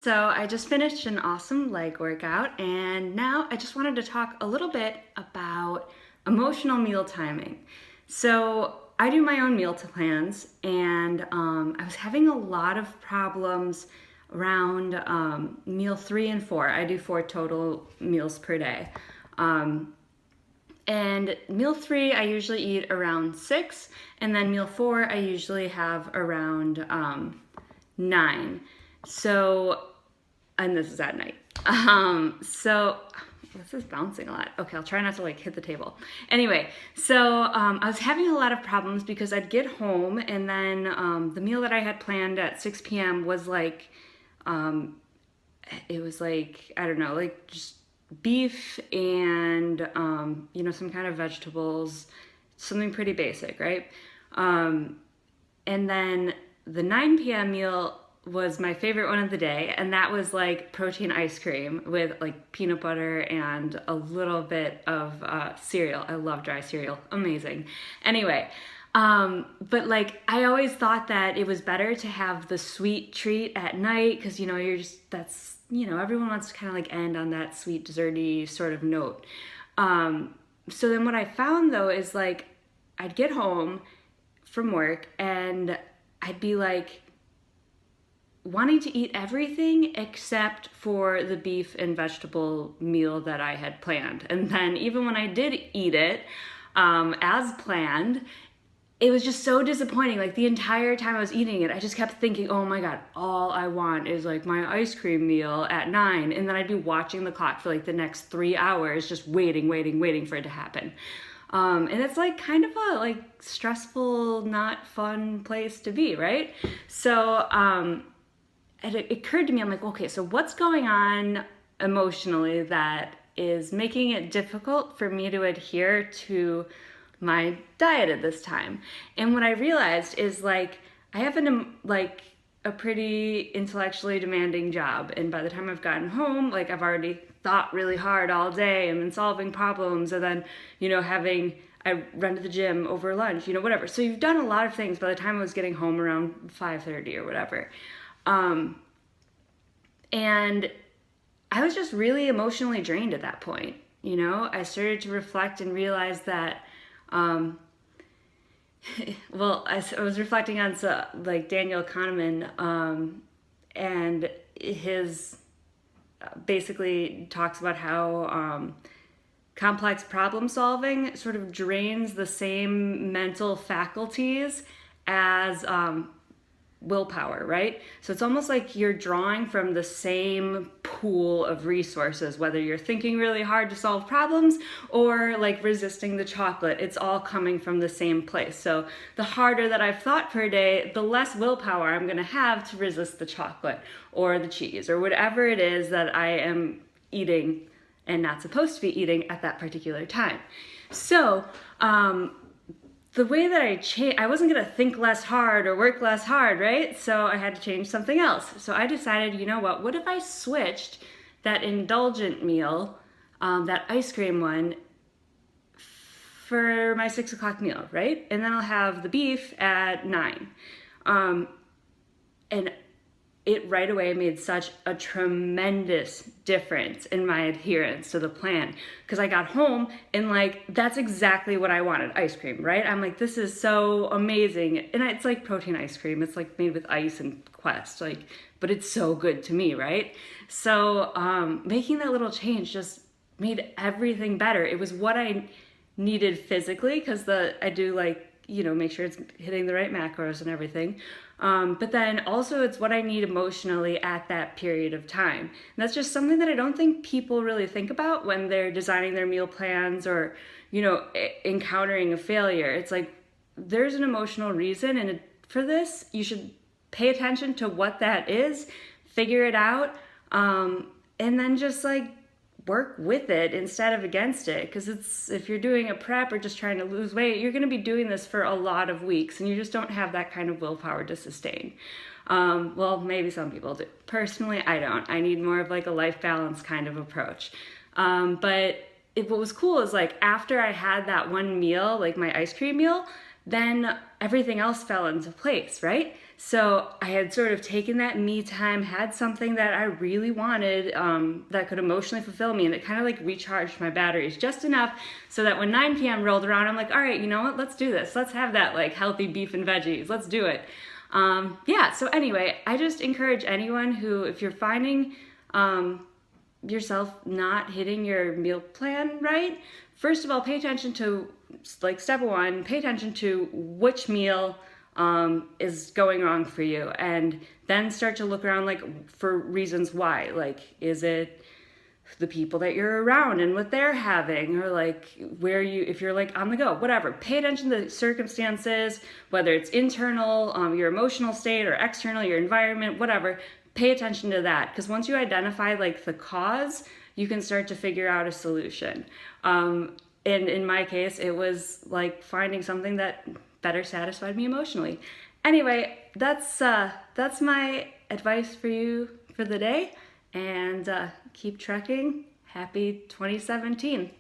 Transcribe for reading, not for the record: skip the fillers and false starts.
So I just finished an awesome leg workout, and now I just wanted to talk a little bit about emotional meal timing. So I do my own meal plans, and I was having a lot of problems around meal 3 and 4. I do 4 total meals per day. And meal 3, I usually eat around 6, and then meal 4, I usually have around 9. So and this is at night. So this is bouncing a lot. Okay, I'll try not to like hit the table. Anyway, so I was having a lot of problems because I'd get home and then the meal that I had planned at 6 p.m. was like, it was like, I don't know, like just beef and, some kind of vegetables, something pretty basic, right? And then the 9 p.m. meal was my favorite one of the day, and that was like protein ice cream with like peanut butter and a little bit of cereal. I love dry cereal, amazing. Anyway, but like I always thought that it was better to have the sweet treat at night because you're just everyone wants to kind of like end on that sweet desserty sort of note. So then what I found though is like I'd get home from work and I'd be like wanting to eat everything except for the beef and vegetable meal that I had planned. And then even when I did eat it as planned, it was just so disappointing. Like the entire time I was eating it, I just kept thinking, oh my God, all I want is like my ice cream meal at 9. And then I'd be watching the clock for like the next 3 hours, just waiting for it to happen. And it's like kind of a like stressful, not fun place to be, right? So, it occurred to me, I'm like, okay, so what's going on emotionally that is making it difficult for me to adhere to my diet at this time? And what I realized is like, I have a pretty intellectually demanding job. And by the time I've gotten home, like I've already thought really hard all day and been solving problems. And then, I run to the gym over lunch, whatever. So you've done a lot of things by the time I was getting home around 5:30 or whatever. And I was just really emotionally drained at that point. I started to reflect and realize that, I was reflecting on like Daniel Kahneman, and his basically talks about how complex problem solving sort of drains the same mental faculties as willpower, right? So it's almost like you're drawing from the same pool of resources, whether you're thinking really hard to solve problems or like resisting the chocolate, it's all coming from the same place. So the harder that I've thought per day, the less willpower I'm going to have to resist the chocolate or the cheese or whatever it is that I am eating and not supposed to be eating at that particular time. So, the way that I wasn't going to think less hard or work less hard, right? So I had to change something else. So I decided, what if I switched that indulgent meal, that ice cream one, for my 6 o'clock meal, right? And then I'll have the beef at 9. And it right away made such a tremendous difference in my adherence to the plan. Because I got home and like, that's exactly what I wanted, ice cream, right? I'm like, this is so amazing. And it's like protein ice cream. It's like made with ice and Quest, but it's so good to me, right? So making that little change just made everything better. It was what I needed physically, because I do make sure it's hitting the right macros and everything. But then also it's what I need emotionally at that period of time. And that's just something that I don't think people really think about when they're designing their meal plans or, encountering a failure. It's like, there's an emotional reason, and for this, you should pay attention to what that is, figure it out, and then just work with it instead of against it. Because if you're doing a prep or just trying to lose weight, you're going to be doing this for a lot of weeks, and you just don't have that kind of willpower to sustain. Well, maybe some people do. Personally, I don't. I need more of a life balance kind of approach. But what was cool is after I had that one meal, my ice cream meal, then everything else fell into place, right? So I had sort of taken that me time, had something that I really wanted that could emotionally fulfill me, and it kind of like recharged my batteries just enough so that when 9 p.m. rolled around, I'm like, all right, you know what? Let's do this. Let's have that like healthy beef and veggies. Let's do it. Yeah, so anyway, I just encourage anyone who, if you're finding yourself not hitting your meal plan right, first of all, pay attention to, like, step one, pay attention to which meal is going wrong for you, and then start to look around, like, for reasons why. Like, is it the people that you're around and what they're having, or like where you, if you're like on the go, whatever. Pay attention to the circumstances, whether it's internal, your emotional state, or external, your environment, whatever. Pay attention to that, because once you identify like the cause, you can start to figure out a solution. And in my case, it was like finding something that better satisfied me emotionally. Anyway, that's my advice for you for the day. And keep trekking. Happy 2017.